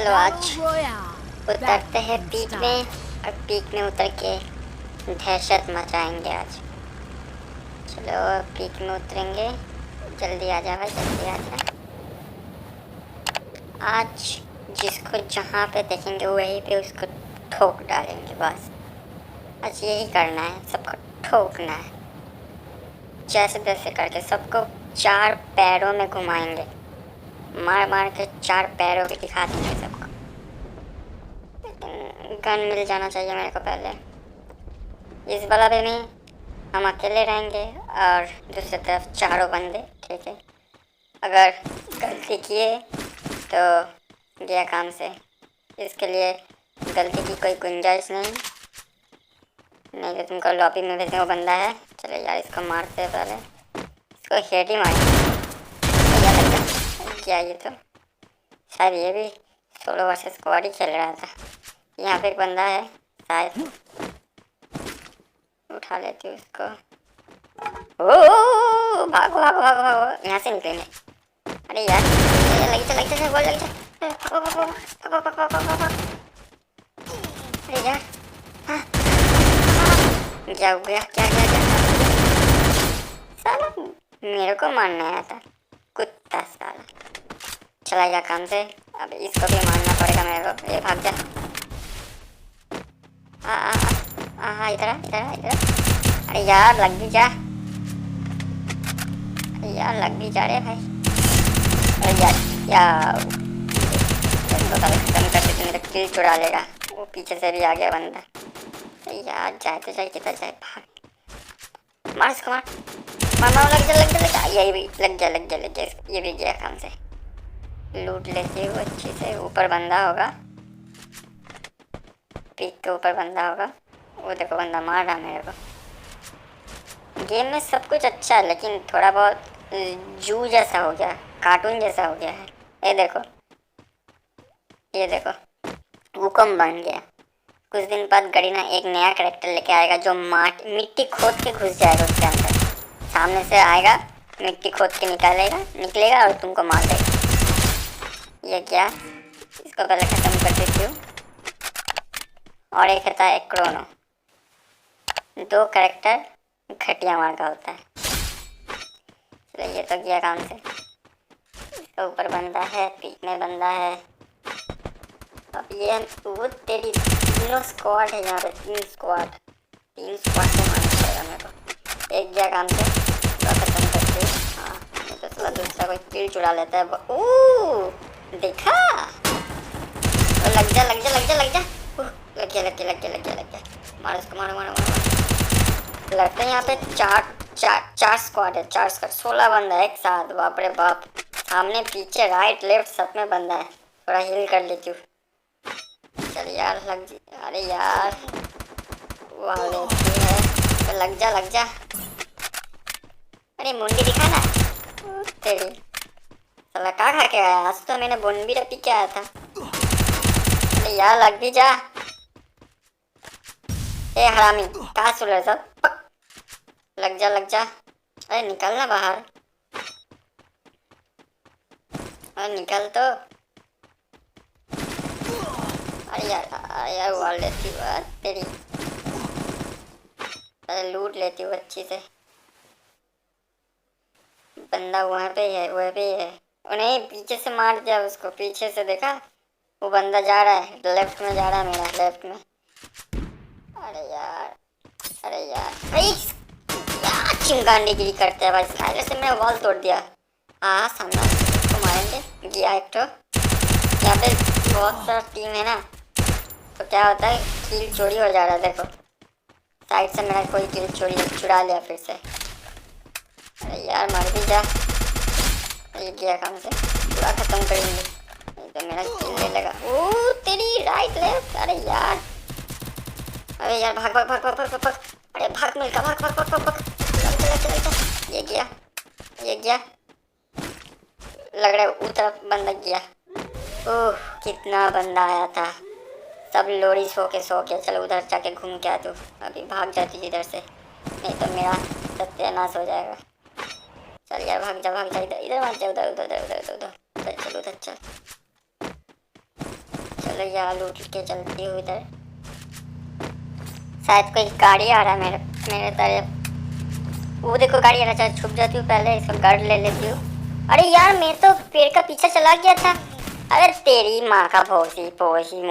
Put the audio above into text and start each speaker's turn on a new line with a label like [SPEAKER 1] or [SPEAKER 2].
[SPEAKER 1] चलो आज उतरते हैं पीक में और पीक में उतर के दहशत मचाएंगे आज। चलो पीक में उतरेंगे, जल्दी आ जा भाई, जल्दी आ जा। आज जिसको जहाँ पे देखेंगे वहीं पे उसको ठोक डालेंगे बस। आज यही करना है, सबको ठोकना है, जैसे तैसे करके सबको चार पैरों में घुमाएंगे, मार मार के चार पैरों पे दिखा देंगे सबको। गन मिल जाना चाहिए मेरे को पहले। इस वाला भी नहीं, हम अकेले रहेंगे और दूसरी तरफ चारों बंदे, ठीक है। अगर गलती किए तो गया काम से, इसके लिए गलती की कोई गुंजाइश नहीं तो तुमको लॉबी में भेजने को बंदा है। चलो यार इसको मारते हैं, पहले इसको हेड ही मार क्या। ये तो शायद ये भी सोलो वर्सेस स्क्वाड ही खेल रहा था। यहाँ पे एक बंदा है शायद, उठा लेती हूँ उसको। ओ भागो भागो भागो भागो, यहाँ से निकलेंगे। अरे यार लगी जा लगी जा, गोल लगी जा। अरे यार क्या हो गया, क्या क्या क्या साला मेरे को मारना आया था, कुत्ता साला। चला गया काम से, अब इसको भी मारना पड़ेगा मेरे को। ये भाग जा, हाँ इधर इधर इधर। अरे यार लग भी जा, अरे यार लग भी जा रे भाई। अरे यार खत्म कर देते, मेरा किल चुरा लेगा। वो पीछे से भी आ गया बंदा। अरे यार जाए तो जाए, कितना जाए, भाग मार इसको, मार मार मार, लग जा लग जा लग जा। यही भी लग गया लग गया लग गया, ये भी गया काम से। लूट लेते हुए अच्छे से। ऊपर बंदा होगा, पीक के ऊपर बंदा होगा। वो देखो बंदा मार रहा मेरे को। गेम में सब कुछ अच्छा है लेकिन थोड़ा बहुत जू जैसा हो गया, कार्टून जैसा हो गया है। ये देखो, ये देखो भूकंप बन गया। कुछ दिन बाद गरीना एक नया कैरेक्टर लेके आएगा जो मिट्टी खोद के घुस जाएगा उसके अंदर। सामने से आएगा, मिट्टी खोद के निकलेगा और तुमको मार देगा। ये क्या, इसको पहले ख़त्म कर देती हूँ। और एक होता है क्रोनो, दो कैरेक्टर घटिया मार का होता है। चलो ये तो गया काम से। इसका ऊपर बंदा है, पीछे में बंदा है। अब ये वो तेरी तीनों स्क्वाड है यहाँ पे, तीन स्क्वाड को मारना पड़ेगा मेरे को। एक गया काम से, तो खत्म करके। हाँ नहीं तो थोड़ा दूसरा कोई किल चुरा लेता है। ओह देखा, तो लग जा लग जा लग जा लग जा, लग गया लग गया लग गया लग गया लग गया। मारो उसको, मारो मारो मारो। लगता है यहाँ पे चार स्क्वाड है, 16 बंदा है एक साथ। बाप रे बाप, सामने पीछे राइट लेफ्ट सब में बंदा है। थोड़ा हील कर लेती हूँ। चल यार लग जी, अरे यार वहाँ लेती है, तो लग जा लग जा। अरे मुंडी दिखा ना तेरी, साला क्या खा के आया आज? तो मैंने बोनबी पी के आया था। अरे यार लग भी जा। ए हरामी कहाँ सुन रहे सब, लग जा लग जा। अरे निकल ना बाहर, अरे निकल तो। अरे यार वाल लेती हूँ तेरी, अरे लूट लेती हूँ अच्छी से। बंदा वहाँ पे है, वह भी है। नहीं पीछे से मार दिया उसको, पीछे से देखा वो बंदा जा रहा है, लेफ्ट में जा रहा है मेरा, लेफ्ट में। अरे यार अरे यार भाई क्या चिंगांडीगिरी करते हैं भाई। स्काइलर से मैं वॉल तोड़ दिया। हाँ सामने उसको मारेंगे। गया एक तो, यहाँ पे बहुत सारा टीम है ना, तो क्या होता है किल चोरी हो जा रहा है। देखो साइड से मेरा कोई किल चुरा लिया फिर से। अरे यार मर भी जा। ये गया काम से, पूरा खत्म करेंगे, नहीं तो मेरा किल ले लगा। ओ तेरी राइट लेफ्ट। अरे यार भाग भाग भाग भाग भाग भाग। अरे भाग मिलका, भाग भाग भाग भाग भाग। ये गया लग रहा है उधर बंदा गया। ओह कितना बंदा आया था, सब लोरी सो के। चलो उधर जाके घूम के आ तू, अभी भाग जाती इधर से, नहीं तो मेरा सत्यानाश हो जाएगा। चल यार भाग जा इधर, इधर मत जा, उधर उधर उधर उधर उधर चल उधर चल। चलो यार लूट के चलती हूँ इधर। शायद कोई गाड़ी आ रहा है मेरे मेरे तरफ। वो देखो गाड़ी आ रहा है, चल छुप जाती हूँ, पहले इसको गार्ड ले लेती हूँ। अरे यार मैं तो पेड़ का पीछे चला गया था। अरे तेरी माँ का भोसी पोसी।